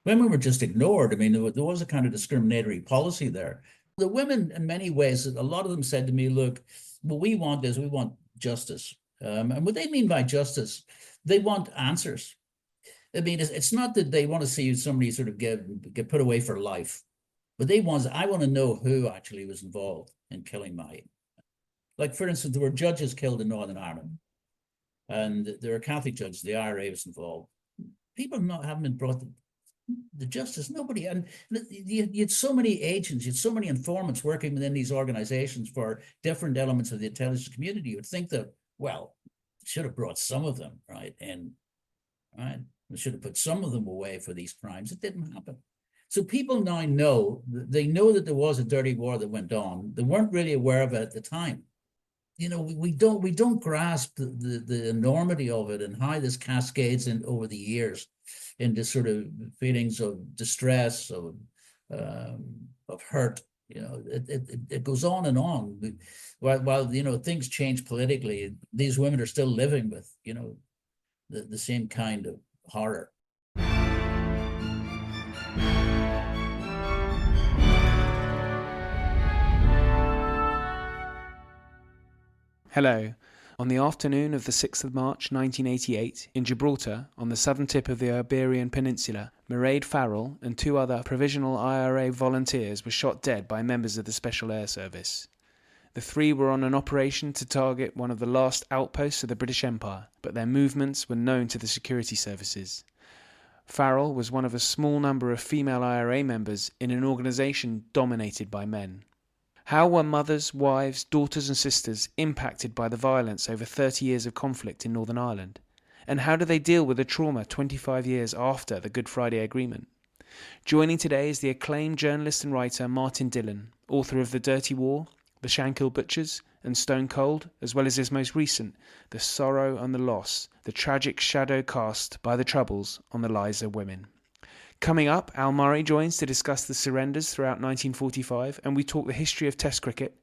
Women were just ignored. I mean, there was a kind of discriminatory policy there. The women, in many ways, a lot of them said to me, look, what we want is we want justice. And what they mean by justice, they want answers. I mean, it's not that they want to see somebody sort of get put away for life, but I want to know who actually was involved in killing my, like, for instance, there were judges killed in Northern Ireland, and there were Catholic judges, the IRA was involved. People haven't been brought the justice, nobody. And you had so many agents, you had so many informants working within these organizations for different elements of the intelligence community. You would think that, well, should have brought some of them right in, right? We should have put some of them away for these crimes. It didn't happen. So people now know, they know that there was a dirty war that went on. They weren't really aware of it at the time. You know, we don't grasp the enormity of it and how this cascades in over the years into sort of feelings of distress, of hurt. You know, it goes on and on. While you know things change politically, these women are still living with, you know, the same kind of horror. Hello. On the afternoon of the 6th of March 1988, in Gibraltar, on the southern tip of the Iberian Peninsula, Mairead Farrell and 2 other Provisional IRA volunteers were shot dead by members of the Special Air Service. The 3 were on an operation to target one of the last outposts of the British Empire, but their movements were known to the security services. Farrell was one of a small number of female IRA members in an organisation dominated by men. How were mothers, wives, daughters and sisters impacted by the violence over 30 years of conflict in Northern Ireland? And how do they deal with the trauma 25 years after the Good Friday Agreement? Joining today is the acclaimed journalist and writer Martin Dillon, author of The Dirty War, The Shankill Butchers and Stone Cold, as well as his most recent, The Sorrow and the Loss, the tragic shadow cast by the Troubles on the lives of women. Coming up, Al Murray joins to discuss the surrenders throughout 1945, and we talk the history of Test cricket.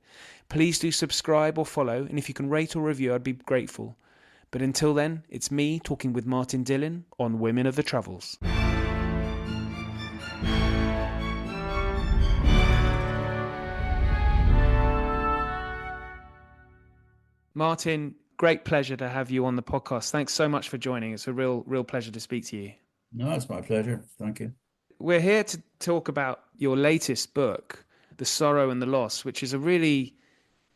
Please do subscribe or follow, and if you can rate or review, I'd be grateful. But until then, it's me talking with Martin Dillon on Women of the Troubles. Martin, great pleasure to have you on the podcast. Thanks so much for joining. It's a real pleasure to speak to you. No, it's my pleasure. Thank you. We're here to talk about your latest book, The Sorrow and the Loss, which is a really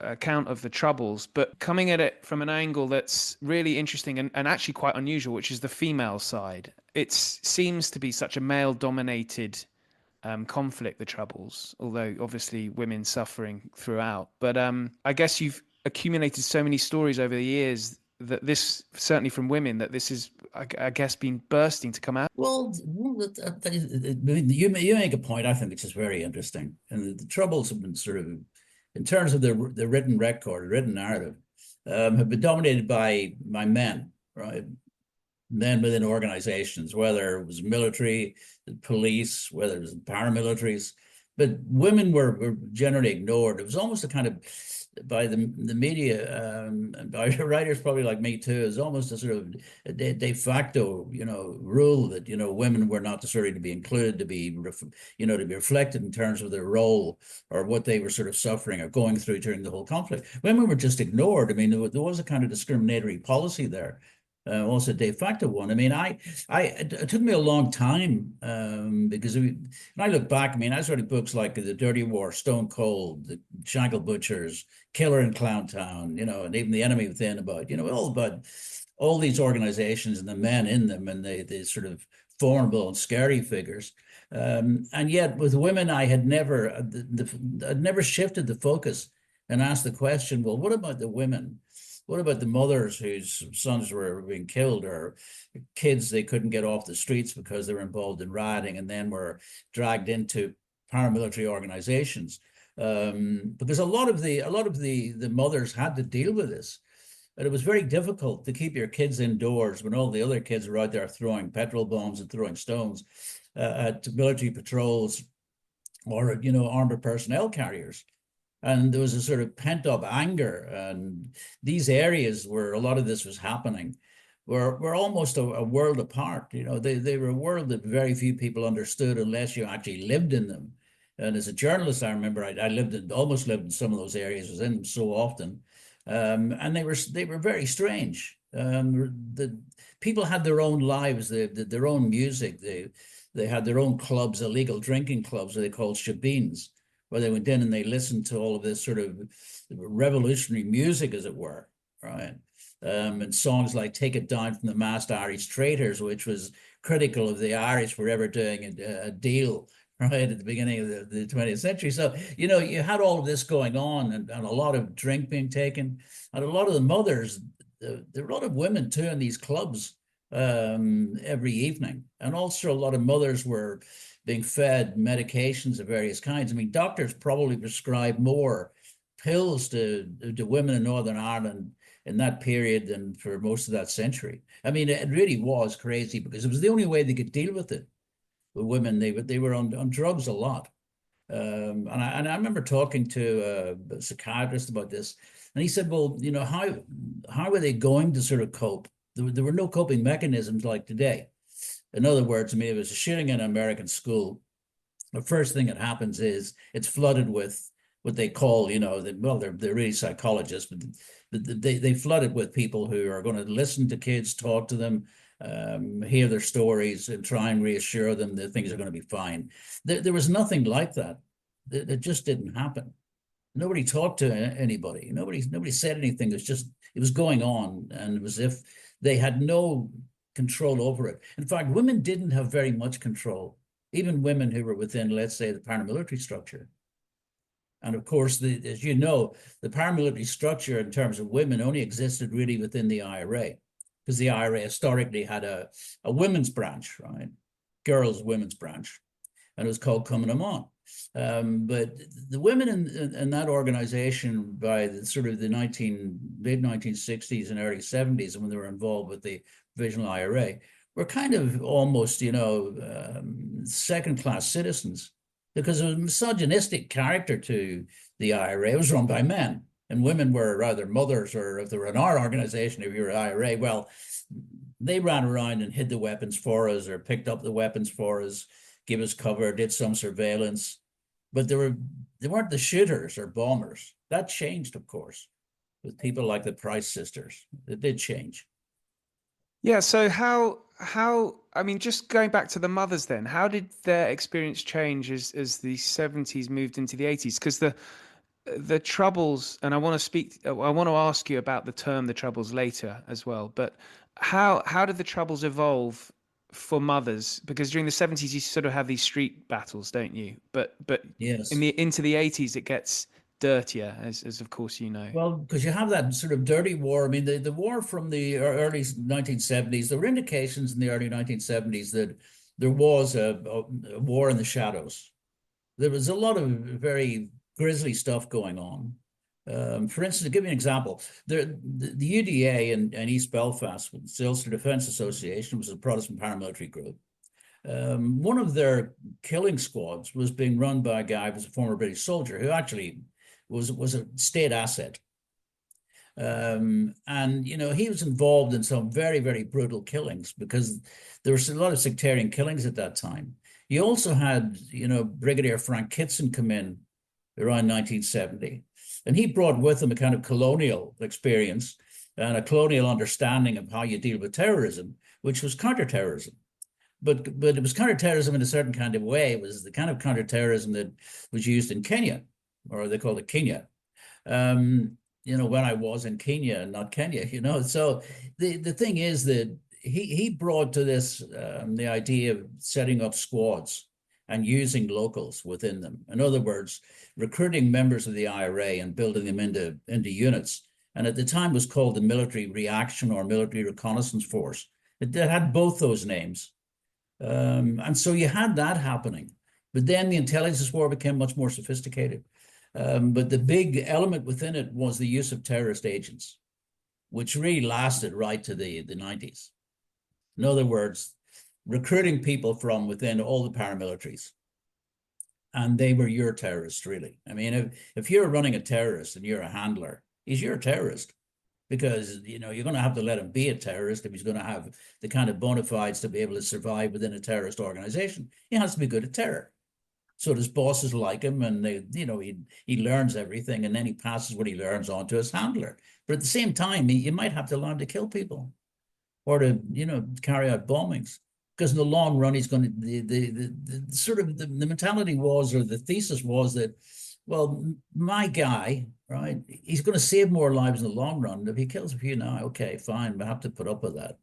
account of the Troubles, but coming at it from an angle that's really interesting and actually quite unusual, which is the female side. It seems to be such a male-dominated conflict, the Troubles, although obviously women suffering throughout. But I guess you've accumulated so many stories over the years that this, certainly from women, that this is, I guess, been bursting to come out. Well, you make a point, I think, which is very interesting. And the Troubles have been sort of, in terms of the written record, written narrative, have been dominated by men, right? Men within organizations, whether it was military, police, whether it was paramilitaries. But women were generally ignored. It was almost a kind of, by the media and by writers probably like me too, is almost a sort of de facto, you know, rule that, you know, women were not necessarily to be included, to be, you know, to be reflected in terms of their role or what they were sort of suffering or going through during the whole conflict. Women were just ignored. I mean, there was a kind of discriminatory policy there. Also de facto one. I mean, it took me a long time because when I look back, I mean, I was writing books like The Dirty War, Stone Cold, The Shankill Butchers, Killer in Clowntown, you know, and even The Enemy Within, about, you know, all about all these organizations and the men in them and the sort of formidable and scary figures. And yet with women, I had never, I'd never shifted the focus and asked the question, well, what about the women? What about the mothers whose sons were being killed, or kids they couldn't get off the streets because they were involved in rioting and then were dragged into paramilitary organizations? Because a lot of the mothers had to deal with this. And it was very difficult to keep your kids indoors when all the other kids were out there throwing petrol bombs and throwing stones at military patrols or, you know, armored personnel carriers. And there was a sort of pent up anger, and these areas where a lot of this was happening were almost a world apart. You know, they were a world that very few people understood unless you actually lived in them. And as a journalist, I remember I almost lived in some of those areas, was in them so often, and they were very strange. The people had their own lives, their own music. They had their own clubs, illegal drinking clubs, that they called shebeens, where they went in and they listened to all of this sort of revolutionary music, as it were, right? And songs like "Take It Down from the Mast, Irish Traitors," which was critical of the Irish for ever doing a deal right at the beginning of the 20th century. So, you know, you had all of this going on, and a lot of drink being taken, and a lot of the mothers, there were a lot of women too in these clubs every evening. And also a lot of mothers were being fed medications of various kinds. I mean, doctors probably prescribed more pills to women in Northern Ireland in that period than for most of that century. I mean, it really was crazy because it was the only way they could deal with it. The women, they were on drugs a lot. And I remember talking to a psychiatrist about this, and he said, well, you know, how were they going to sort of cope? There were no coping mechanisms like today. In other words, I mean, it was a shooting in an American school. The first thing that happens is it's flooded with what they call, you know, well, they're really psychologists, but they flood it with people who are going to listen to kids, talk to them, hear their stories, and try and reassure them that things are going to be fine. There was nothing like that. It just didn't happen. Nobody talked to anybody. Nobody said anything. It was going on, and it was as if they had no control over it. In fact, women didn't have very much control, even women who were within, let's say, the paramilitary structure. And of course, as you know, the paramilitary structure in terms of women only existed really within the IRA, because the IRA historically had a women's branch, right? Girls' women's branch, and it was called Coming Amon. But the women in that organization by the sort of the late 1960s and early 70s, when they were involved with the Provisional IRA, were kind of almost, you know, second-class citizens, because there was a misogynistic character to the IRA. It was run by men, and women were rather mothers, or if they were in our organization, if you were IRA, well, they ran around and hid the weapons for us, or picked up the weapons for us, give us cover, did some surveillance, but they weren't the shooters or bombers. That changed, of course, with people like the Price sisters. It did change. Yeah, so I mean, just going back to the mothers then, how did their experience change as the 70s moved into the 80s? Because the troubles, and I want to ask you about the term the troubles later as well, but how did the troubles evolve for mothers? Because during the 70s you sort of have these street battles, don't you? But Yes. into the 80s it gets dirtier, as of course you know. Well, because you have that sort of dirty war. I mean, the war from the early 1970s, there were indications in the early 1970s that there was a war in the shadows. There was a lot of very grisly stuff going on. For instance, to give you an example, the UDA in East Belfast, the Ulster Defence Association, was a Protestant paramilitary group. One of their killing squads was being run by a guy who was a former British soldier who actually was a state asset. And, you know, he was involved in some very, very brutal killings, because there was a lot of sectarian killings at that time. You also had, you know, Brigadier Frank Kitson come in around 1970, and he brought with him a kind of colonial experience and a colonial understanding of how you deal with terrorism, which was counterterrorism. But it was counterterrorism in a certain kind of way. It was the kind of counterterrorism that was used in Kenya, or they called it Kenya. You know, when I was in Kenya, not Kenya, you know. So the thing is that he brought to this the idea of setting up squads and using locals within them. In other words, recruiting members of the IRA and building them into units. And at the time was called the Military Reaction or Military Reconnaissance Force. It had both those names. And so you had that happening. But then the intelligence war became much more sophisticated. But the big element within it was the use of terrorist agents, which really lasted right to the 90s. In other words, recruiting people from within all the paramilitaries. And they were your terrorists, really. I mean, if you're running a terrorist and you're a handler, he's your terrorist. because you're going to have to let him be a terrorist if he's going to have the kind of bona fides to be able to survive within a terrorist organization. He has to be good at terror. So his bosses like him, and he learns everything, and then he passes what he learns on to his handler. But at the same time, you might have to learn to kill people or to carry out bombings, because in the long run he's going to the sort of the mentality was, or the thesis was, that, well, my guy, right, he's going to save more lives in the long run. If he kills a few now, okay, fine, we have to put up with that.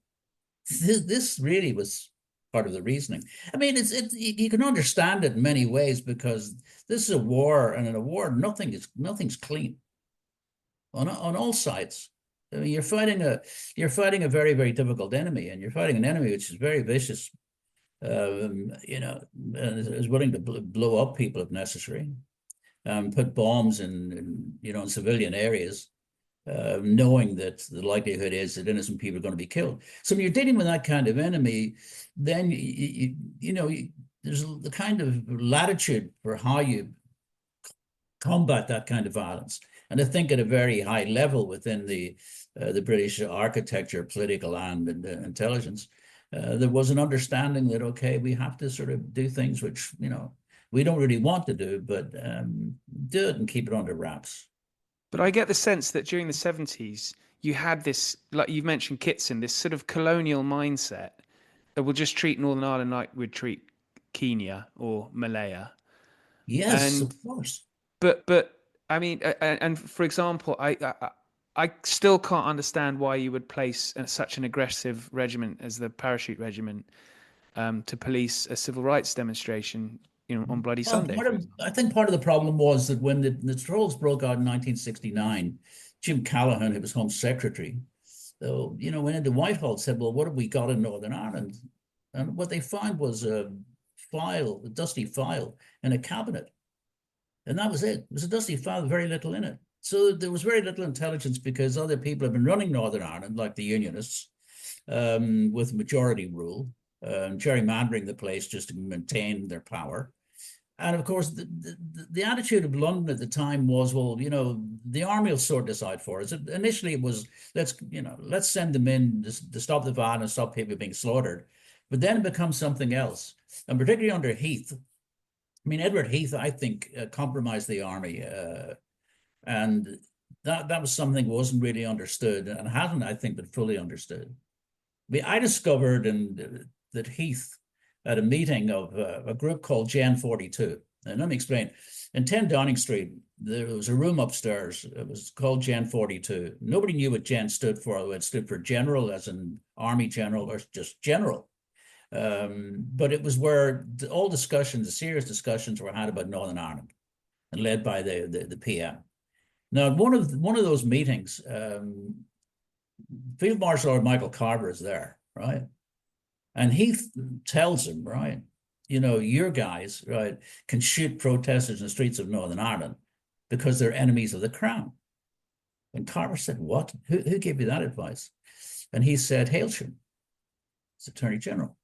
This really was part of the reasoning. I mean, you can understand it in many ways, because this is a war, and in a war nothing's clean on all sides. I mean, you're fighting a very, very difficult enemy, and you're fighting an enemy which is very vicious, and is willing to blow up people if necessary, put bombs in civilian areres, knowing that the likelihood is that innocent people are going to be killed. So when you're dealing with that kind of enemy, then there's the kind of latitude for how you combat that kind of violence. And I think at a very high level within the British architecture, political and intelligence, there was an understanding that, okay, we have to sort of do things which, we don't really want to do, but do it and keep it under wraps. But I get the sense that during the 70s, you had this, like you've mentioned Kitson, this sort of colonial mindset that we'll just treat Northern Ireland like we'd treat Kenya or Malaya. Yes, And of course. but I mean, and for example, I still can't understand why you would place such an aggressive regiment as the Parachute Regiment to police a civil rights demonstration, on Bloody Well, Sunday, for example. I think part of the problem was that when the Trolls broke out in 1969, Jim Callaghan, who was Home Secretary, so, went into Whitehall and said, well, what have we got in Northern Ireland? And what they found was a dusty file in a cabinet. And that was it. It was a dusty file with very little in it. So there was very little intelligence, because other people have been running Northern Ireland, like the Unionists, with majority rule, gerrymandering the place just to maintain their power. And of course, the attitude of London at the time was, well, the army will sort this out for us. Initially, it was, let's send them in to stop the violence, stop people being slaughtered. But then it becomes something else. And particularly under Heath, I mean, Edward Heath, I think, compromised the army. And that was something that wasn't really understood, and hasn't, I think, been fully understood. I discovered that Heath, at a meeting of a group called Gen 42. And let me explain. In 10 Downing Street, there was a room upstairs. It was called Gen 42. Nobody knew what Gen stood for. It stood for general, as in army general, or just general. But it was where all discussions, the serious discussions, were had about Northern Ireland, and led by the PM. Now, one of those meetings, Field Marshal Lord Michael Carver is there, right? And he tells him, right, your guys, right, can shoot protesters in the streets of Northern Ireland because they're enemies of the crown. And Carver said, what? Who gave you that advice? And he said, Hailsham, it's Attorney General.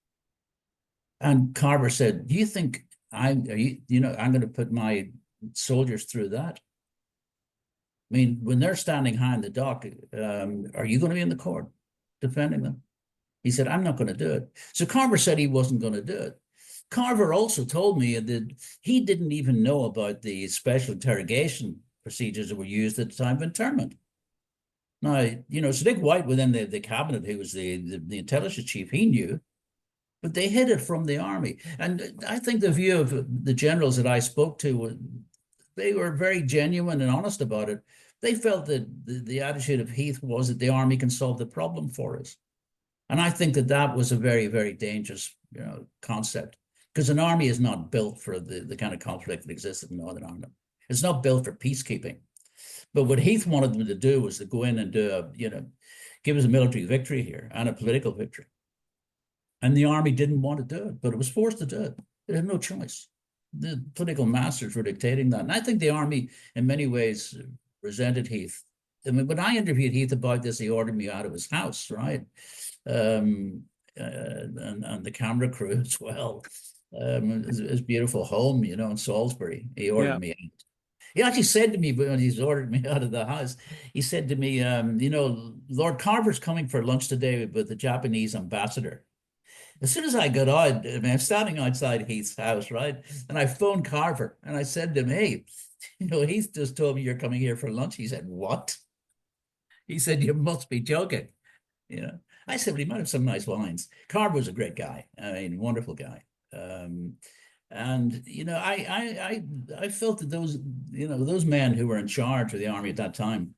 And Carver said, do you think I'm going to put my soldiers through that? I mean, when they're standing high in the dock, are you going to be in the court defending them? He said, I'm not going to do it. So Carver said he wasn't going to do it. Carver also told me that he didn't even know about the special interrogation procedures that were used at the time of internment. Now, so Dick White within the cabinet, who was the intelligence chief, he knew, but they hid it from the army. And I think the view of the generals that I spoke to, they were very genuine and honest about it. They felt that the attitude of Heath was that the army can solve the problem for us. And I think that was a very, very dangerous, concept, because an army is not built for the kind of conflict that existed in Northern Ireland. It's not built for peacekeeping. But what Heath wanted them to do was to go in and give us a military victory here and a political victory. And the army didn't want to do it, but it was forced to do it. It had no choice. The political masters were dictating that. And I think the army, in many ways, resented Heath. I mean, when I interviewed Heath about this, he ordered me out of his house, right? And the camera crew as well. His beautiful home, in Salisbury. He ordered me out. He actually said to me when he's ordered me out of the house, he said to me, Lord Carver's coming for lunch today with the Japanese ambassador. As soon as I got out, I mean, I'm standing outside Heath's house, right? And I phoned Carver and I said to him, hey, Heath just told me you're coming here for lunch. He said, what? He said, you must be joking. You know, I said, well, he might have some nice wines. Carver was a great guy. I mean, wonderful guy. And I felt that those men who were in charge of the army at that time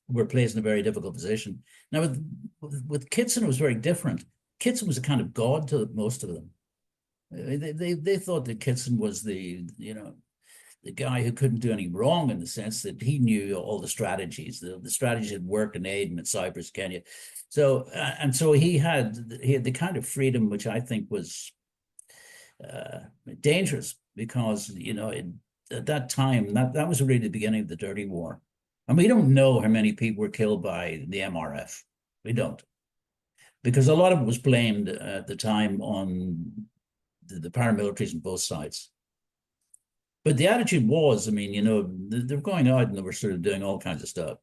were placed in a very difficult position. Now, with Kitson, it was very different. Kitson was a kind of god to most of them. They thought that Kitson was the guy who couldn't do any wrong, in the sense that he knew all the strategies. The strategies had worked in Aden and Cyprus, Kenya. So he had the kind of freedom which I think was dangerous, because at that time that was really the beginning of the dirty war, and we don't know how many people were killed by the MRF. We don't, because a lot of it was blamed at the time on the paramilitaries on both sides. But the attitude was, I mean, they were going out and they were sort of doing all kinds of stuff.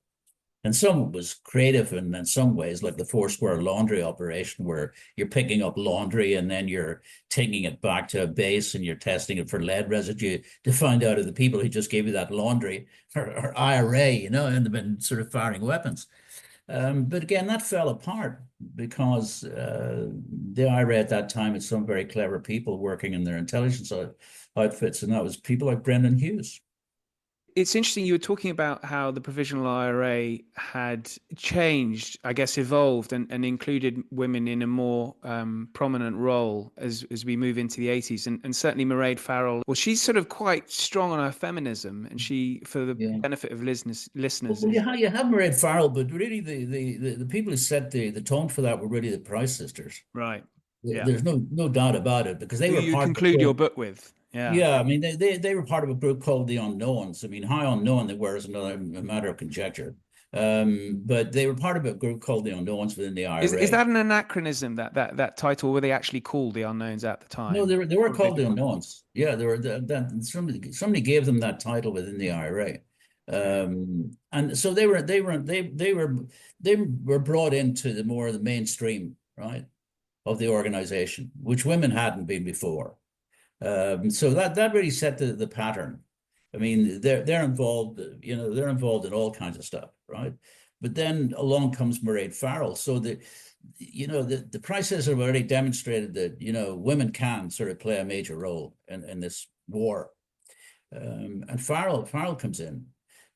And some was creative in some ways, like the four-square laundry operation, where you're picking up laundry and then you're taking it back to a base and you're testing it for lead residue to find out if the people who just gave you that laundry are IRA, and they've been sort of firing weapons. But again, that fell apart because the IRA at that time had some very clever people working in their intelligence outfits, and that was people like Brendan Hughes. It's interesting, you were talking about how the Provisional IRA had changed, I guess, evolved and included women in a more prominent role as we move into the 80s. And certainly Mairead Farrell, well, she's sort of quite strong on her feminism, and she, for the benefit of listeners. Well, you have Mairead Farrell, but really the people who set the tone for that were really the Price sisters. Right. Yeah. There's no doubt about it, because they were you part conclude of your book with. Yeah. Yeah, I mean, they were part of a group called the Unknowns. I mean, how unknown they were is another matter of conjecture. But they were part of a group called the Unknowns within the IRA. Is that an anachronism, that title? Were they actually called the Unknowns at the time? No, they were called the Unknowns. Yeah, they were somebody gave them that title within the IRA. And so they were brought into the mainstream, right, of the organization, which women hadn't been before. So that really set the pattern. I mean, they're involved, they're involved in all kinds of stuff, right? But then along comes Mairead Farrell. So the Prices have already demonstrated that women can sort of play a major role in this war. And Farrell comes in,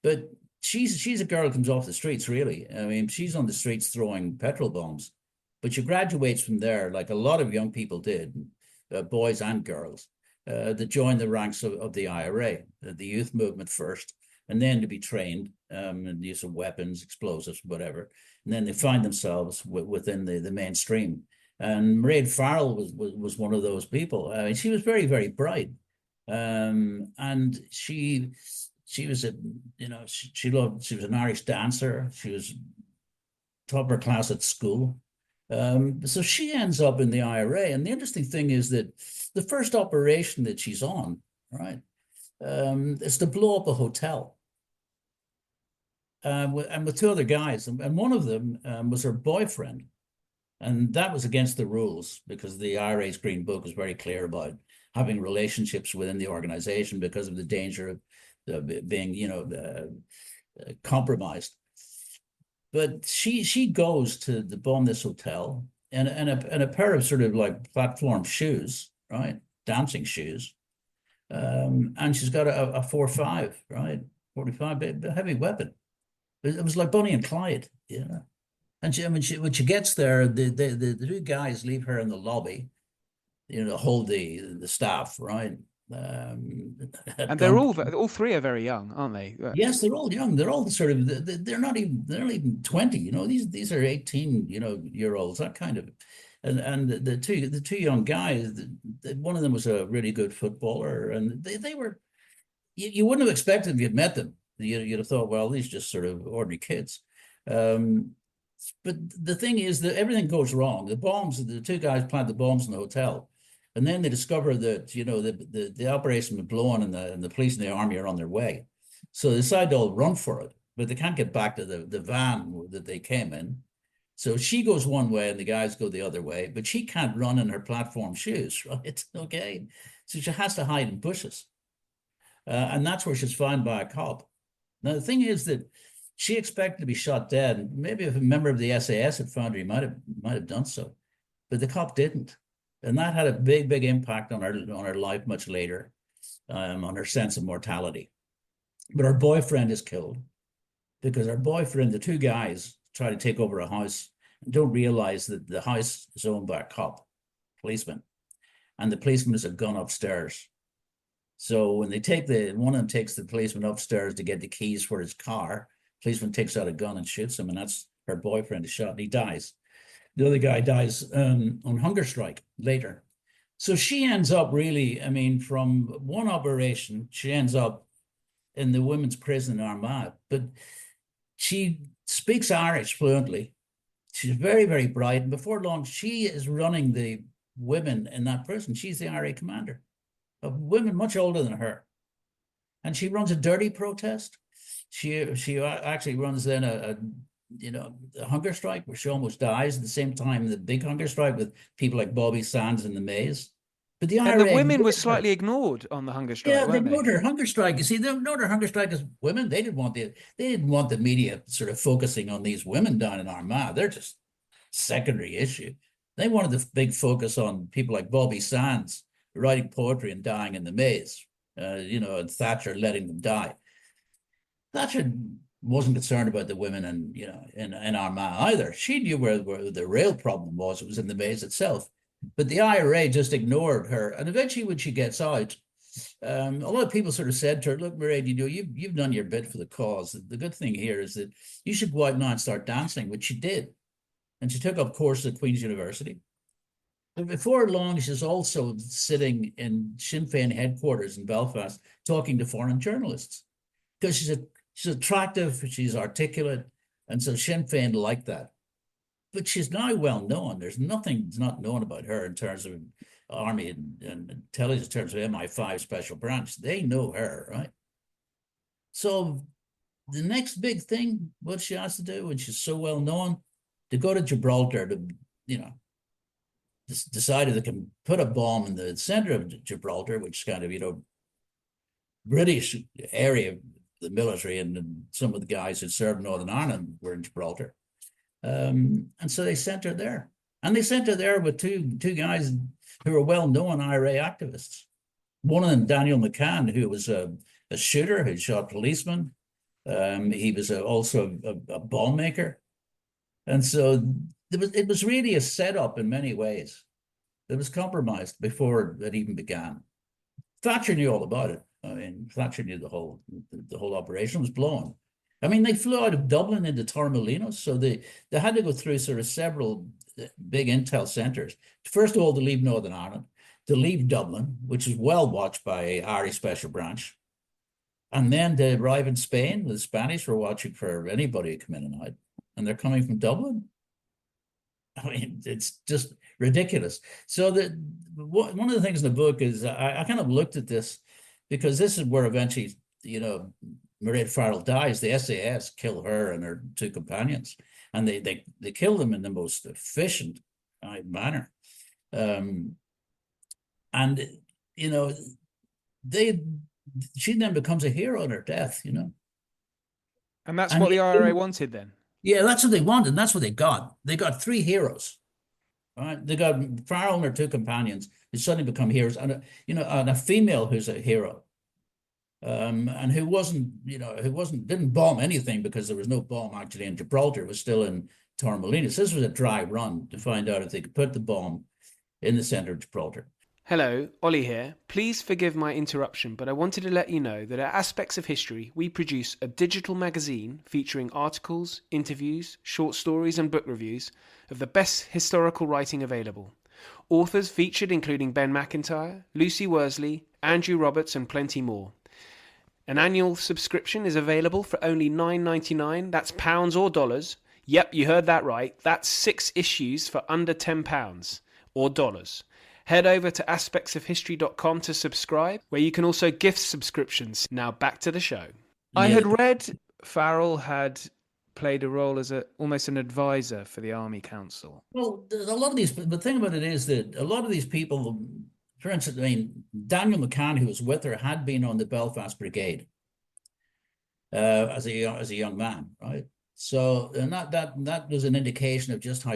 but she's a girl who comes off the streets, really. I mean, she's on the streets throwing petrol bombs, but she graduates from there, like a lot of young people did. Boys and girls, that join the ranks of the IRA, the youth movement first, and then to be trained in the use of weapons, explosives, whatever. And then they find themselves within the mainstream. And Mairead Farrell was one of those people. I mean, she was very, very bright. And she was she was an Irish dancer. She was top of her class at school. So she ends up in the IRA. And the interesting thing is that the first operation that she's on, right, is to blow up a hotel. And with two other guys. And one of them was her boyfriend. And that was against the rules, because the IRA's Green Book was very clear about having relationships within the organization because of the danger of being, compromised. But she goes to bomb this hotel and a pair of sort of like platform shoes, right? Dancing shoes. And she's got a 4.5, right? 45, a heavy weapon. It was like Bonnie and Clyde, And when she gets there, the two guys leave her in the lobby, to hold the staff, right? And they're all three are very young, aren't they? Yes, they're all young. They're all sort of they're not even 20. These are 18 year olds, that kind of. And the two young guys, one of them was a really good footballer, and they were you wouldn't have expected if you'd met them. You'd have thought, well, these just sort of ordinary kids. But the thing is that everything goes wrong. The two guys plant the bombs in the hotel. And then they discover that, the operation was blown and the police and the army are on their way. So they decide they'll run for it, but they can't get back to the van that they came in. So she goes one way and the guys go the other way, but she can't run in her platform shoes, right? Okay. So she has to hide in bushes. And that's where she's found by a cop. Now, the thing is that she expected to be shot dead. And maybe if a member of the SAS had found her, he might have done so. But the cop didn't. And that had a big, big impact on her life much later, on her sense of mortality. But her boyfriend is killed because her boyfriend, the two guys, try to take over a house and don't realize that the house is owned by a cop, policeman. And the policeman has a gun upstairs. So when one of them takes the policeman upstairs to get the keys for his car, the policeman takes out a gun and shoots him, and that's her boyfriend is shot and he dies. The other guy dies on hunger strike later. So she ends up really, I mean, from one operation, she ends up in the women's prison in Armagh, but she speaks Irish fluently. She's very, very bright. And before long, she is running the women in that prison. She's the IRA commander of women much older than her. And she runs a dirty protest. She actually runs then a hunger strike where she almost dies at the same time, the big hunger strike with people like Bobby Sands in the maze. But the IRA, and the women were slightly ignored on the hunger strike, yeah, they weren't ignored they? her hunger strike. You see, they ignored her hunger strike as women. They didn't want the media sort of focusing on these women down in Armagh. They're just secondary issue. They wanted the big focus on people like Bobby Sands writing poetry and dying in the maze, and Thatcher letting them die. Thatcher wasn't concerned about the women in Armagh either. She knew where the real problem was. It was in the maze itself. But the IRA just ignored her. And eventually when she gets out, a lot of people sort of said to her, look, Mairead, you've done your bit for the cause. The good thing here is that you should go out now and start dancing, which she did. And she took up courses at Queen's University. But before long, she's also sitting in Sinn Féin headquarters in Belfast, talking to foreign journalists. Because she's attractive, she's articulate, and so Sinn Féin liked that. But she's now well known. There's nothing that's not known about her in terms of army and intelligence, in terms of MI5 special branch. They know her, right? So the next big thing, what she has to do, and she's so well known, to go to Gibraltar to, decided they can put a bomb in the center of Gibraltar, which is kind of, British area, the military, and some of the guys who served Northern Ireland were in Gibraltar. And so they sent her there. And they sent her there with two guys who were well-known IRA activists. One of them, Daniel McCann, who was a shooter who shot policemen. He was also a bomb maker. And so it was really a setup in many ways. It was compromised before it even began. Thatcher knew all about it. I mean, Thatcher knew the whole operation was blown. I mean, they flew out of Dublin into Torremolinos, so they had to go through sort of several big intel centers. First of all, to leave Northern Ireland, to leave Dublin, which is well watched by Irish Special Branch, and then to arrive in Spain. The Spanish were watching for anybody to come in and out, and they're coming from Dublin. I mean, it's just ridiculous. So one of the things in the book is I kind of looked at this because this is where eventually, Mairead Farrell dies. The SAS kill her and her two companions, and they kill them in the most efficient manner. She then becomes a hero in her death, And that's what the IRA wanted then? Yeah, that's what they wanted, and that's what they got. They got three heroes. All right, they got Farrell and her two companions who suddenly become heroes, and a female who's a hero. And who didn't bomb anything because there was no bomb actually in Gibraltar. It was still in Torremolinos. This was a dry run to find out if they could put the bomb in the center of Gibraltar. Hello, Ollie here. Please forgive my interruption, but I wanted to let you know that at Aspects of History, we produce a digital magazine featuring articles, interviews, short stories and book reviews of the best historical writing available. Authors featured including Ben Macintyre, Lucy Worsley, Andrew Roberts and plenty more. An annual subscription is available for only $9.99. That's pounds or dollars. Yep, you heard that right. That's 6 issues for under £10 or dollars. Head over to aspectsofhistory.com to subscribe, where you can also gift subscriptions. Now back to the show. I Yeah, had read Farrell had played a role as almost an advisor for the Army Council. well, a lot of these, the thing about it is that a lot of these people, for instance, I mean, Daniel McCann, who was with her, had been on the Belfast Brigade as a young man, right? So, and that was an indication of just how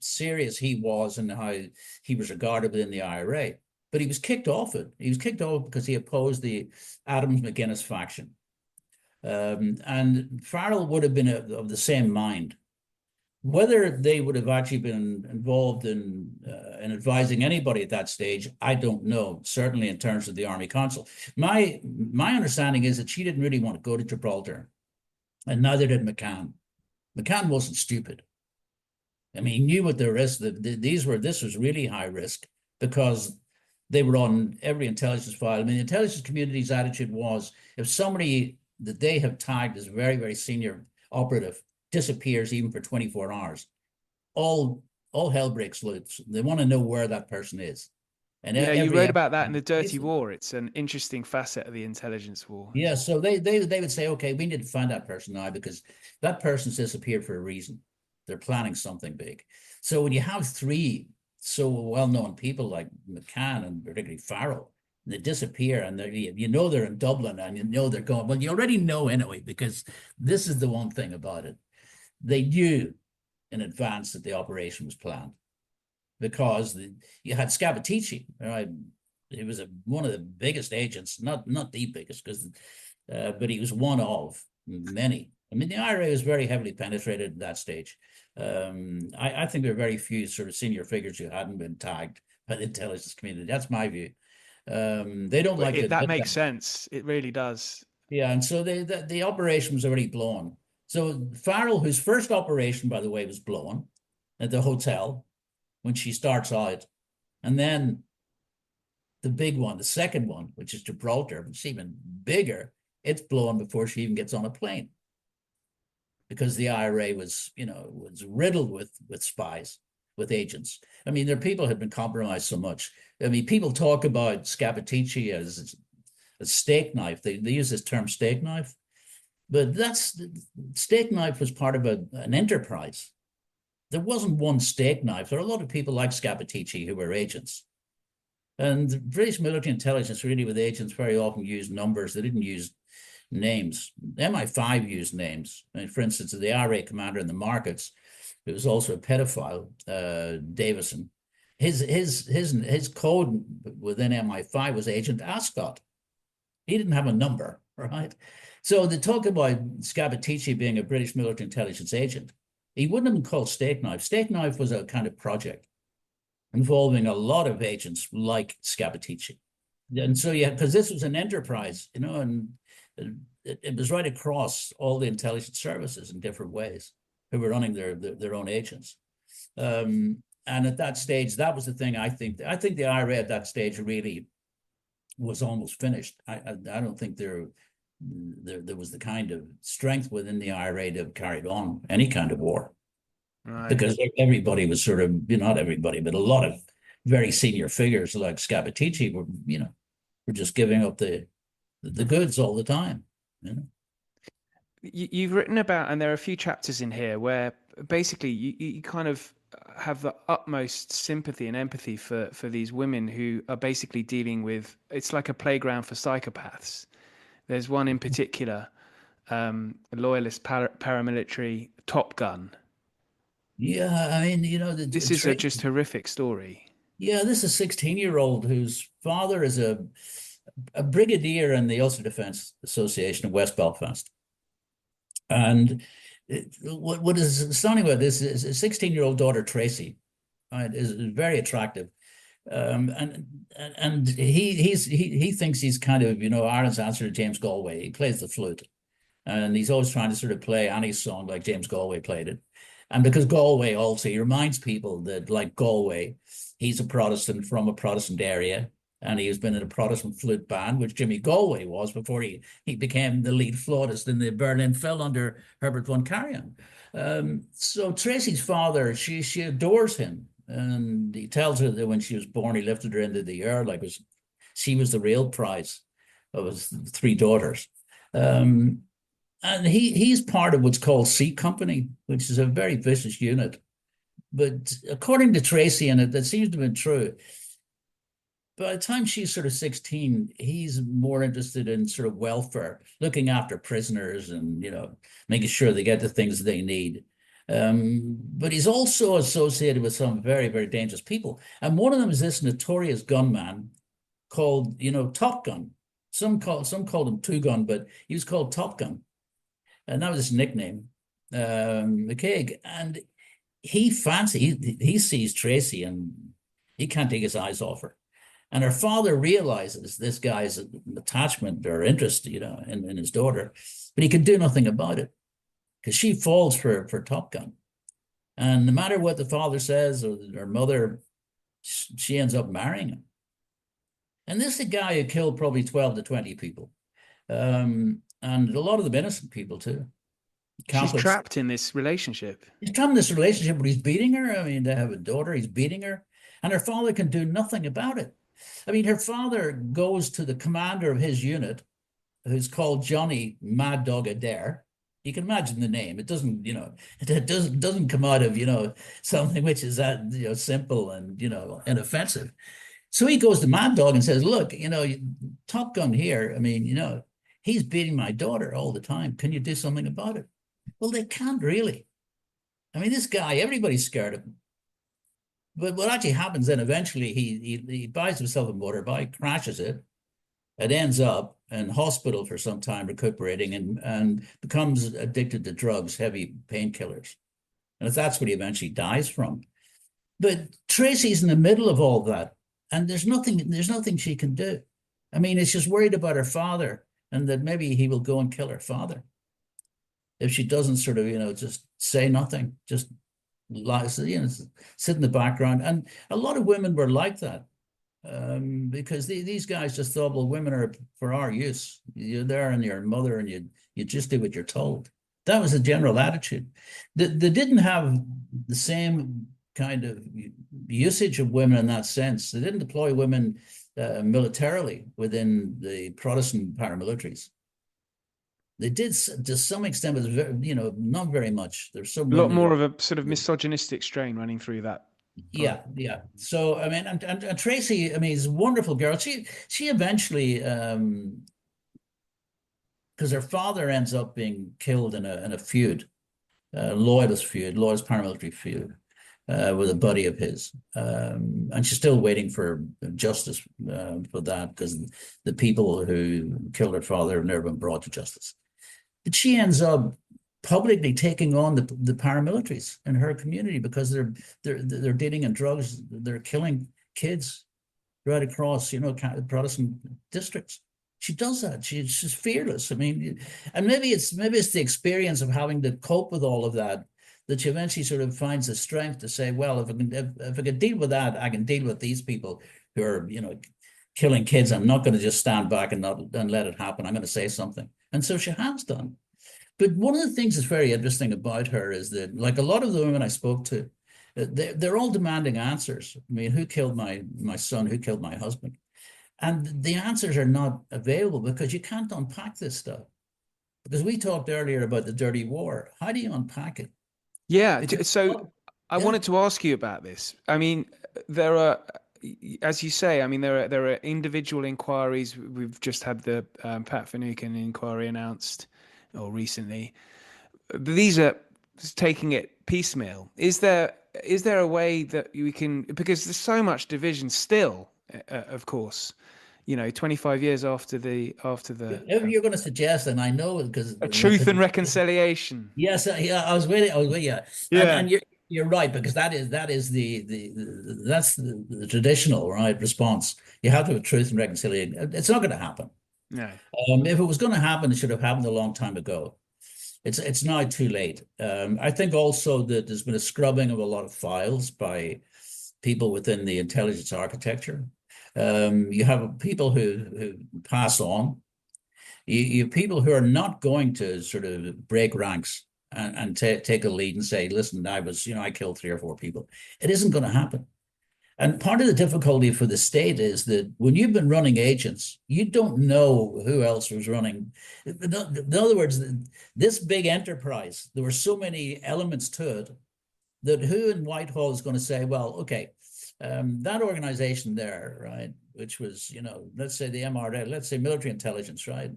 serious he was and how he was regarded within the IRA. But he was kicked off it. He was kicked off because he opposed the Adams McGuinness faction. And Farrell would have been of the same mind. Whether they would have actually been involved in advising anybody at that stage, I don't know. Certainly in terms of the Army Council, my understanding is that she didn't really want to go to Gibraltar, and neither did McCann. McCann wasn't stupid. I mean, he knew what the risk. This was really high risk because they were on every intelligence file. I mean, the intelligence community's attitude was if somebody that they have tagged as very, very senior operative disappears even for 24 hours, all hell breaks loose. They want to know where that person is. And Yeah, you every wrote about that in the Dirty War. It's an interesting facet of the intelligence war. yeah, so they would say, okay, we need to find that person now because that person's disappeared for a reason. They're planning something big. So when you have three so well-known people like McCann and particularly Farrell, and they disappear and you know they're in Dublin and you know they're going, well, you already know anyway, because this is the one thing about it. They knew in advance that the operation was planned because you had Scavatici, right? He was one of the biggest agents, not the biggest, because, but he was one of many. I mean, the IRA was very heavily penetrated at that stage. I think there are very few sort of senior figures who hadn't been tagged by the intelligence community. That's my view. They don't like to That admit makes that. sense. It really does. Yeah, and so the operation was already blown. So Farrell, whose first operation, by the way, was blown at the hotel when she starts out, and then the big one, the second one, which is Gibraltar, which is even bigger, it's blown before she even gets on a plane because the IRA was, was riddled with spies, with agents. I mean, their people had been compromised so much. I mean, people talk about Scavatici as a steak knife. They use this term steak knife, but that's steak knife was part of an enterprise. There wasn't one steak knife. There are a lot of people like Scavatici who were agents. And the British military intelligence, really, with agents, very often used numbers. They didn't use names. MI5 used names. I mean, for instance, the IRA commander in the markets, who was also a pedophile, Davison. His code within MI5 was Agent Ascot. He didn't have a number, right? So they talk about Scavatici being a British military intelligence agent. He wouldn't have been called Steak Knife. Steak Knife was a kind of project involving a lot of agents like Scavatici. And so, yeah, because this was an enterprise, and it was right across all the intelligence services in different ways who were running their own agents. And at that stage, that was the thing. I think the IRA at that stage really was almost finished. I don't think there was the kind of strength within the IRA to have carried on any kind of war. Right. Because everybody was sort of, not everybody, but a lot of very senior figures like Scavatici were just giving up the goods all the time. You've written about, and there are a few chapters in here where basically you kind of have the utmost sympathy and empathy for these women who are basically dealing with, it's like a playground for psychopaths. There's one in particular, a loyalist paramilitary Top Gun. Yeah, I mean, This is a just horrific story. yeah, this is a 16-year-old whose father is a brigadier in the Ulster Defence Association of West Belfast. And what is astounding about this is a 16-year-old daughter, Tracy, right, is very attractive. And he thinks he's kind of, Ireland's answer to James Galway. He plays the flute. And he's always trying to sort of play Annie's song like James Galway played it. And because Galway also, he reminds people that, like Galway, he's a Protestant from a Protestant area, and he has been in a Protestant flute band, which Jimmy Galway was before he became the lead flautist in the Berlin Phil under Herbert von Karajan. So Tracy's father, she adores him, and he tells her that when she was born, he lifted her into the air like she was the real prize of his three daughters. Um, and he's part of what's called C Company, which is a very vicious unit. But according to Tracy, and that seems to have been true, by the time she's sort of 16, he's more interested in sort of welfare, looking after prisoners and, making sure they get the things they need. But he's also associated with some very, very dangerous people. And one of them is this notorious gunman called, Top Gun. Some called him Two Gun, but he was called Top Gun. And that was his nickname, McCaig. And he sees Tracy and he can't take his eyes off her. And her father realizes this guy's attachment or interest, in his daughter, but he can do nothing about it because she falls for Top Gun. And no matter what the father says or her mother, she ends up marrying him. And this is a guy who killed probably 12 to 20 people. And a lot of them innocent people too. She's Catholics. trapped in this relationship. He's trapped in this relationship, but he's beating her. I mean, they have a daughter, he's beating her, and her father can do nothing about it. I mean, her father goes to the commander of his unit, who's called Johnny Mad Dog Adair. You can imagine the name. It doesn't, it doesn't come out of, something which is that, simple and, inoffensive. So he goes to Mad Dog and says, look, Top Gun here, I mean, he's beating my daughter all the time. Can you do something about it? Well, they can't really. I mean, this guy, everybody's scared of him. But what actually happens then eventually, he buys himself a motorbike, crashes it, and ends up in hospital for some time recuperating and becomes addicted to drugs, heavy painkillers. And that's what he eventually dies from. But Tracy's in the middle of all that, and there's nothing she can do. I mean, it's just worried about her father and that maybe he will go and kill her father if she doesn't sort of, just say nothing, just sit in the background. And a lot of women were like that because these guys just thought, well, women are for our use. You're there and you're a mother and you just do what you're told. That was the general attitude. They didn't have the same kind of usage of women in that sense. They didn't deploy women militarily within the Protestant paramilitaries. They did to some extent, but not very much. There's some A lot women more of a sort of misogynistic strain running through that. Yeah. So I mean, and Tracy, I mean, is a wonderful girl. She eventually, because her father ends up being killed in a feud, loyalist paramilitary feud, with a buddy of his, and she's still waiting for justice for that because the people who killed her father have never been brought to justice. But she ends up publicly taking on the paramilitaries in her community because they're dealing in drugs, they're killing kids right across, Protestant districts. She does that. She's fearless. I mean, and maybe it's the experience of having to cope with all of that she eventually sort of finds the strength to say, well, if I can deal with that, I can deal with these people who are, killing kids. I'm not going to just stand back and let it happen. I'm going to say something. And so she has done. But one of the things that's very interesting about her is that, like a lot of the women I spoke to, they're all demanding answers. I mean, who killed my son? Who killed my husband? And the answers are not available because you can't unpack this stuff. Because we talked earlier about the dirty war. How do you unpack it? Yeah. Because, So I wanted to ask you about this. I mean, there are, as you say, I mean, there are individual inquiries. We've just had the Pat Finucane inquiry announced, or recently. But these are taking it piecemeal. Is there a way that we can, because there's so much division still, of course, 25 years after the if you're going to suggest, and I know because a truth and reconciliation. yes, yeah, I was waiting. Yeah, Yeah. and you're right because that's the traditional right response. You have to have truth and reconciliation. It's not going to happen. No. If it was going to happen, it should have happened a long time ago. It's now too late. I think also that there's been a scrubbing of a lot of files by people within the intelligence architecture. You have people who pass on. You have people who are not going to sort of break ranks and take a lead and say, listen, I killed 3 or 4 people. It isn't going to happen. And part of the difficulty for the state is that when you've been running agents, you don't know who else was running. In other words, this big enterprise, there were so many elements to it that who in Whitehall is going to say, well, okay, that organization there, right, which was, let's say the MRA, let's say military intelligence, right?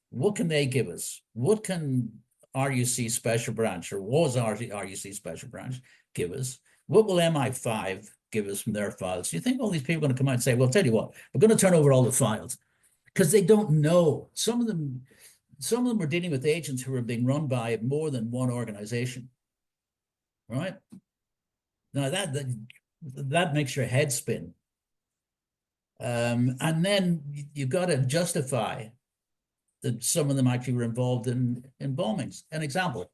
What can they give us? What can RUC Special Branch or was RUC Special Branch give us? What will MI5 give us from their files? You think all these people are going to come out and say, well, tell you what, we're going to turn over all the files because they don't know. Some of them are dealing with agents who are being run by more than one organization, right? Now that makes your head spin. And then you've got to justify that some of them actually were involved in bombings. An example,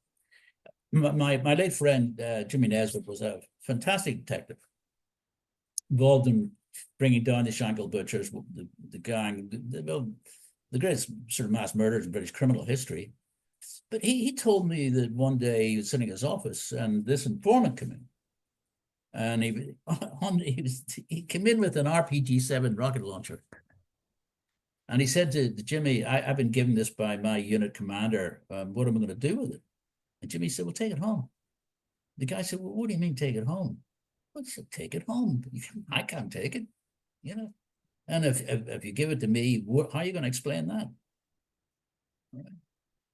my late friend Jimmy Nesbitt was a fantastic detective involved in bringing down the Shankill Butchers, the gang, the greatest sort of mass murders in British criminal history. But he told me that one day he was sitting in his office and this informant came in. And he came in with an RPG-7 rocket launcher. And he said to Jimmy, I've been given this by my unit commander. What am I going to do with it? And Jimmy said, well, take it home. The guy said, well, what do you mean take it home? Well, he said, take it home. I can't take it, And if you give it to me, how are you going to explain that? Right.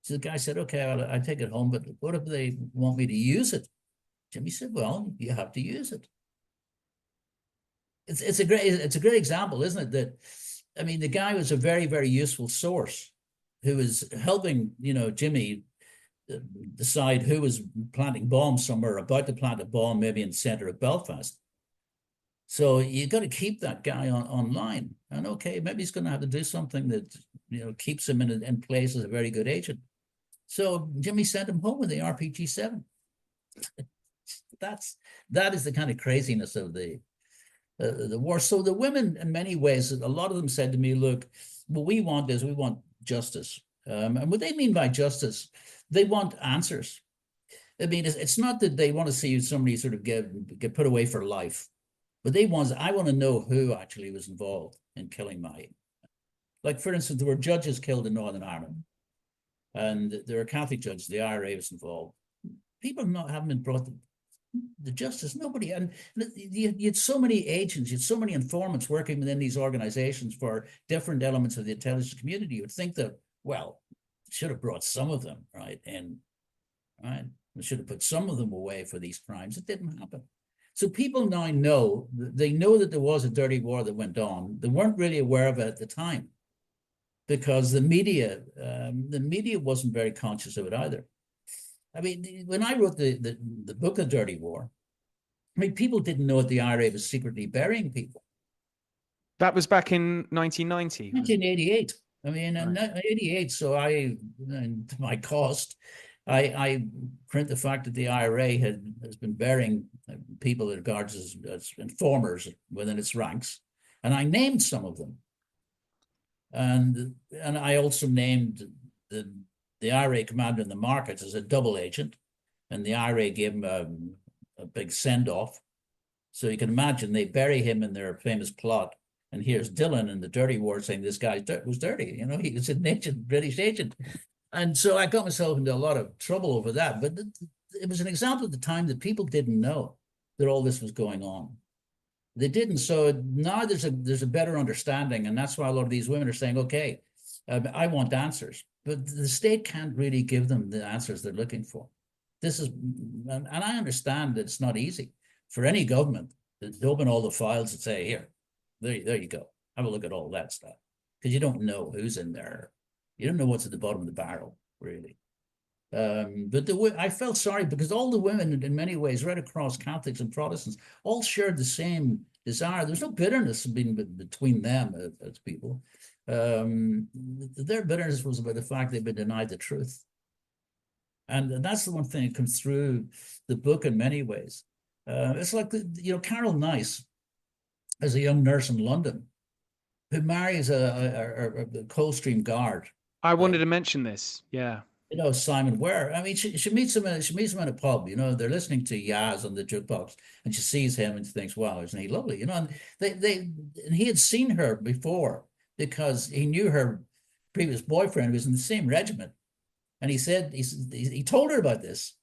So the guy said, okay, I'll take it home, but what if they want me to use it? Jimmy said, well, you have to use it. It's a great example, isn't it? That, I mean, the guy was a very, very useful source who was helping, Jimmy decide who was planting bombs somewhere, about to plant a bomb, maybe in the center of Belfast. So you got to keep that guy online. And okay, maybe he's going to have to do something that, keeps him in place as a very good agent. So Jimmy sent him home with the RPG-7. That is the kind of craziness of the war. So the women, in many ways, a lot of them said to me, look, what we want justice. And what they mean by justice, they want answers. I mean, it's not that they want to see somebody sort of get put away for life, but I want to know who actually was involved in killing my, like, for instance, there were judges killed in Northern Ireland, and there were Catholic judges, the IRA was involved. People haven't been brought to the justice, nobody. And you had so many agents, you had so many informants working within these organizations for different elements of the intelligence community. You would think that, well, should have brought some of them right in, right? We should have put some of them away for these crimes. It didn't happen. So people now know, they know that there was a dirty war that went on. They weren't really aware of it at the time because the media wasn't very conscious of it either. I mean, when I wrote the book, The Dirty War, I mean, people didn't know that the IRA was secretly burying people. That was back in 1990? 1988. I mean, in Right. 88, so to my cost, I print the fact that the IRA has been burying people it regards as informers within its ranks, and I named some of them. And I also named the IRA commander in the markets as a double agent, and the IRA gave him a big send-off. So you can imagine they bury him in their famous plot. And here's Dillon in the Dirty War saying this guy was dirty. He was an ancient British agent. And so I got myself into a lot of trouble over that. But it was an example at the time that people didn't know that all this was going on. They didn't. So now there's a better understanding. And that's why a lot of these women are saying, okay, I want answers. But the state can't really give them the answers they're looking for. And I understand that it's not easy for any government to open all the files and say, here, there you go. Have a look at all that stuff. Because you don't know who's in there. You don't know what's at the bottom of the barrel, really. But I felt sorry because all the women, in many ways, right across Catholics and Protestants, all shared the same desire. There's no bitterness between them as people. Their bitterness was about the fact they've been denied the truth. And that's the one thing that comes through the book in many ways. It's like, Carol Nice, as a young nurse in London, who marries a Coldstream guard. I wanted to mention this. Yeah. Simon Ware. I mean, she meets him in a pub. They're listening to Yaz on the jukebox, and she sees him and thinks, "Wow, isn't he lovely?" And and he had seen her before because he knew her previous boyfriend was in the same regiment, and he told her about this,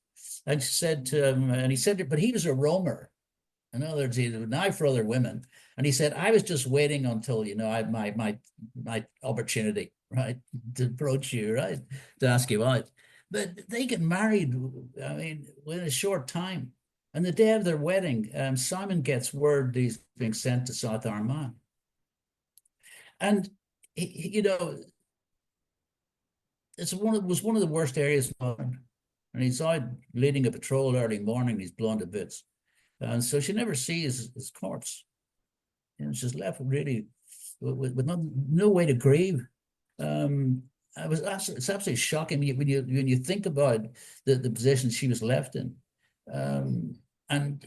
and she said to him, and he said, but he was a roamer. In other words, he had an eye for other women. And he said, I was just waiting until, I had my opportunity, right, to approach you, right, to ask you out. But they get married, I mean, within a short time. And the day of their wedding, Simon gets word he's being sent to South Armagh. And, it was one of the worst areas. And he's out leading a patrol early morning, he's blown to bits. And so she never sees his corpse. She's left really with no way to grieve. It's absolutely shocking when you think about the position she was left in. And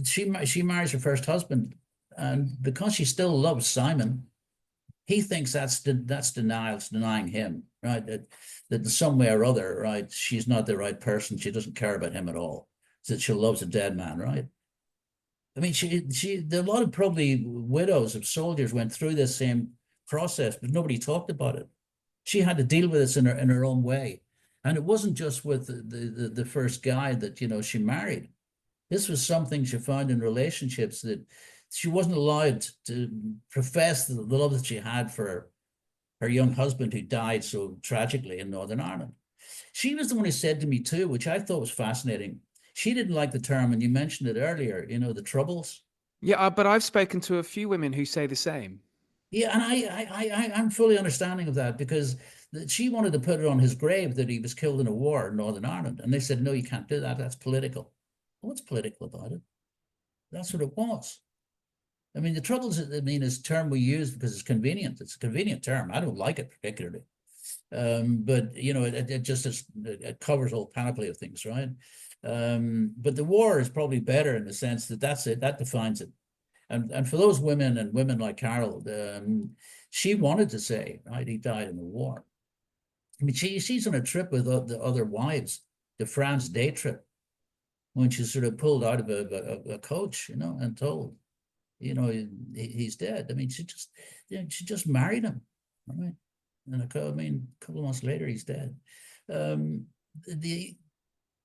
she marries her first husband, and because she still loves Simon, he thinks that's denial, it's denying him, right? That some way or other, right, she's not the right person, she doesn't care about him at all, that she loves a dead man, right? I mean, a lot of probably widows of soldiers went through this same process, but nobody talked about it. She had to deal with this in her own way, and it wasn't just with the first guy that she married. This was something she found in relationships, that she wasn't allowed to profess the love that she had for her young husband who died so tragically in Northern Ireland. She was the one who said to me too, which I thought was fascinating. She didn't like the term, and you mentioned it earlier, the troubles. Yeah, but I've spoken to a few women who say the same. Yeah, and I'm fully understanding of that, because she wanted to put it on his grave that he was killed in a war in Northern Ireland, and they said, no, you can't do that. That's political. What's political about it? That's what it was. I mean, the troubles, I mean, is a term we use because it's convenient. It's a convenient term. I don't like it particularly. But it just it covers a whole panoply of things, right? But the war is probably better in the sense that that's it, that defines it. And for those women and women like Carol, she wanted to say, right, he died in the war. I mean, she's on a trip with the other wives, the France day trip, when she sort of pulled out of a coach, and told, he's dead. I mean, she just married him, right? And a couple of months later, he's dead. Um, the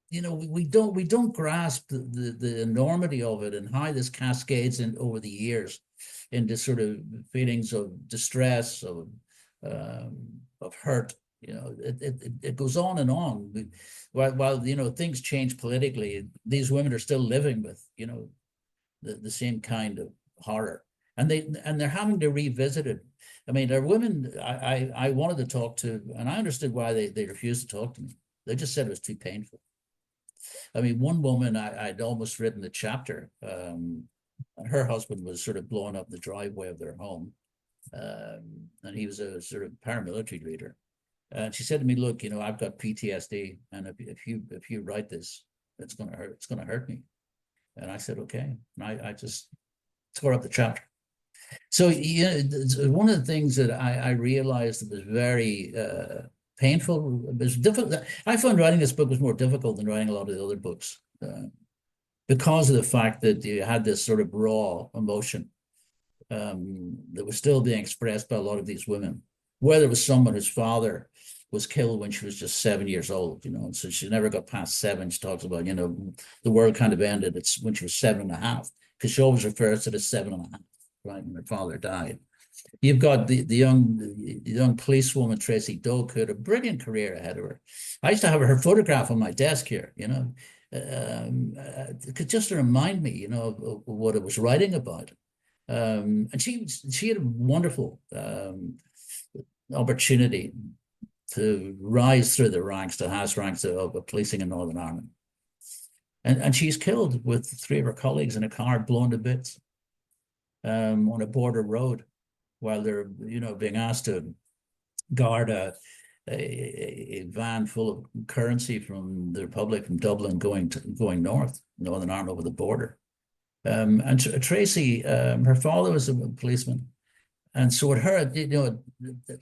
we don't grasp the enormity of it and how this cascades in over the years into sort of feelings of distress, of hurt. It goes on and on. While things change politically, these women are still living with the same kind of horror, and they're having to revisit it. I mean, there are women I wanted to talk to, and I understood why they refused to talk to me. They just said it was too painful. I mean, one woman I'd almost written a chapter. Her husband was sort of blown up the driveway of their home, and he was a sort of paramilitary leader. And she said to me, "Look, I've got PTSD, and if you write this, it's gonna hurt. It's gonna hurt me." And I said, "Okay." And I just tore up the chapter. So one of the things that I realized that was very painful. It was difficult. I found writing this book was more difficult than writing a lot of the other books, because of the fact that you had this sort of raw emotion that was still being expressed by a lot of these women. Whether it was someone whose father was killed when she was just 7 years old, so she never got past seven. She talks about, the world kind of ended. It's when she was 7.5, because she always refers to it as 7.5, right, when her father died. You've got the young policewoman, Tracy Doak, who had a brilliant career ahead of her. I used to have her photograph on my desk here, just to remind me, of what I was writing about. And she had a wonderful opportunity to rise through the ranks, the highest ranks of policing in Northern Ireland. And she's killed with three of her colleagues in a car, blown to bits, on a border road, while they're being asked to guard a van full of currency from the Republic, from Dublin, going north, Northern Ireland, over the border. And Tracy, her father was a policeman, and so it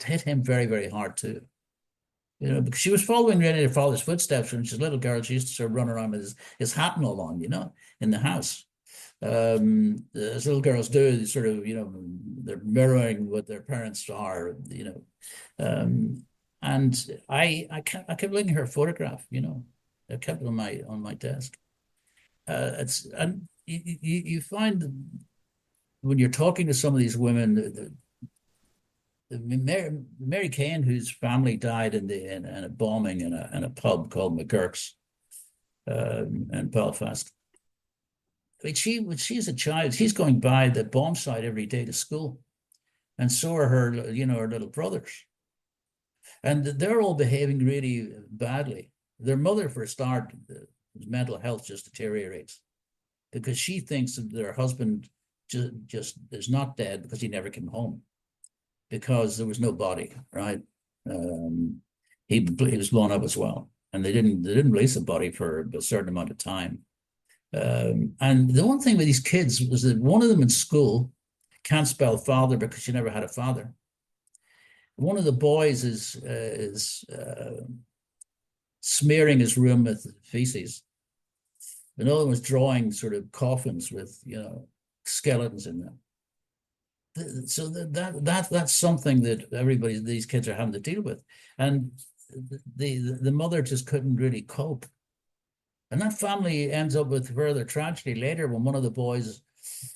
hit him very, very hard too. because she was following in her father's footsteps when she was a little girl. She used to sort of run around with his hat and all on, in the house. As little girls do, they sort of, they're mirroring what their parents are, and I kept looking at her photograph, I kept it on my desk. And you find when you're talking to some of these women, Mary Kane, whose family died in a bombing in a pub called McGurk's in Belfast. I mean, when she's a child, she's going by the bomb site every day to school, and so are her, her little brothers, and they're all behaving really badly. Their mother, for a start, mental health just deteriorates because she thinks that their husband just is not dead because he never came home, because there was no body, right? He was blown up as well, and they didn't release the body for a certain amount of time. And the one thing with these kids was that one of them in school can't spell father because she never had a father. One of the boys is smearing his room with feces. Another was drawing sort of coffins with skeletons in them. So that's something that these kids are having to deal with, and the mother just couldn't really cope. And that family ends up with further tragedy later when one of the boys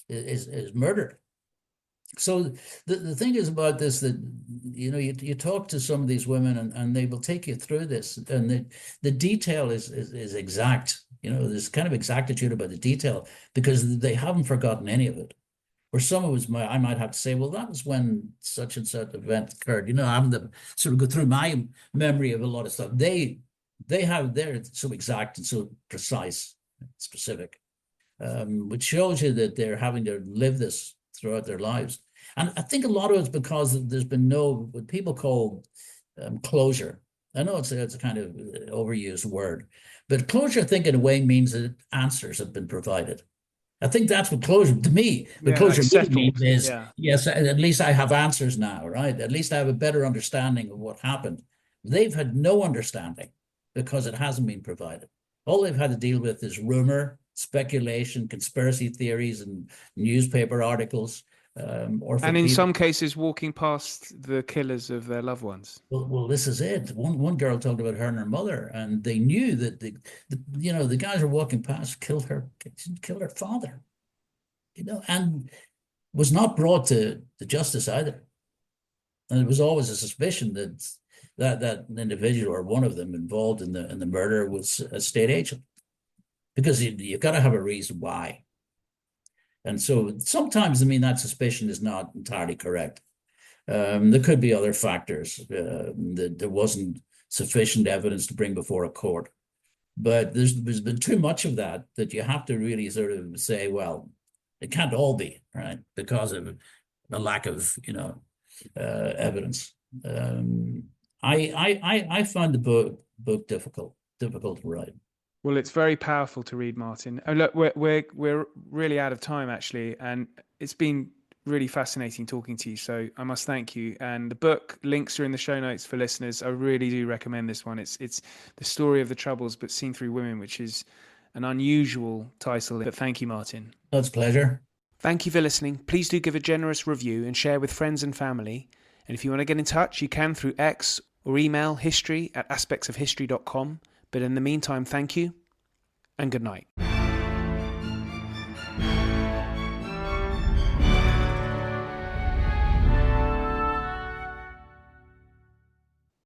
is murdered. So the thing is about this, that you talk to some of these women and they will take you through this, and the detail is exact. There's kind of exactitude about the detail because they haven't forgotten any of it. Or some of it, I might have to say, well, that was when such and such event occurred. I'm having to sort of go through my memory of a lot of stuff. They're so exact and so precise, specific, which shows you that they're having to live this throughout their lives. And I think a lot of it's because there's been what people call closure. I know it's a kind of overused word, but closure, I think, in a way means that answers have been provided. I think that's what closure, to me, the closure really means is, yes, at least I have answers now, right? At least I have a better understanding of what happened. They've had no understanding because it hasn't been provided. All they've had to deal with is rumor, speculation, conspiracy theories, and newspaper articles. And in some cases, walking past the killers of their loved ones. Well, this is it. One girl talked about her and her mother, and they knew that the guys were walking past, killed her father, and was not brought to justice either. And it was always a suspicion that individual or one of them involved in the murder was a state agent, because you've got to have a reason why. And so sometimes, that suspicion is not entirely correct. There could be other factors, that there wasn't sufficient evidence to bring before a court. But there's been too much of that you have to really sort of say, well, it can't all be, right? Because of the lack of, evidence. I found the book difficult to write. Well, it's very powerful to read, Martin. Oh, look, we're really out of time, actually, and it's been really fascinating talking to you. So I must thank you. And the book links are in the show notes for listeners. I really do recommend this one. It's The Story of the Troubles, but seen through women, which is an unusual title. But thank you, Martin. That's a pleasure. Thank you for listening. Please do give a generous review and share with friends and family. And if you want to get in touch, you can through X or email history@aspectsofhistory.com. But in the meantime, thank you and good night.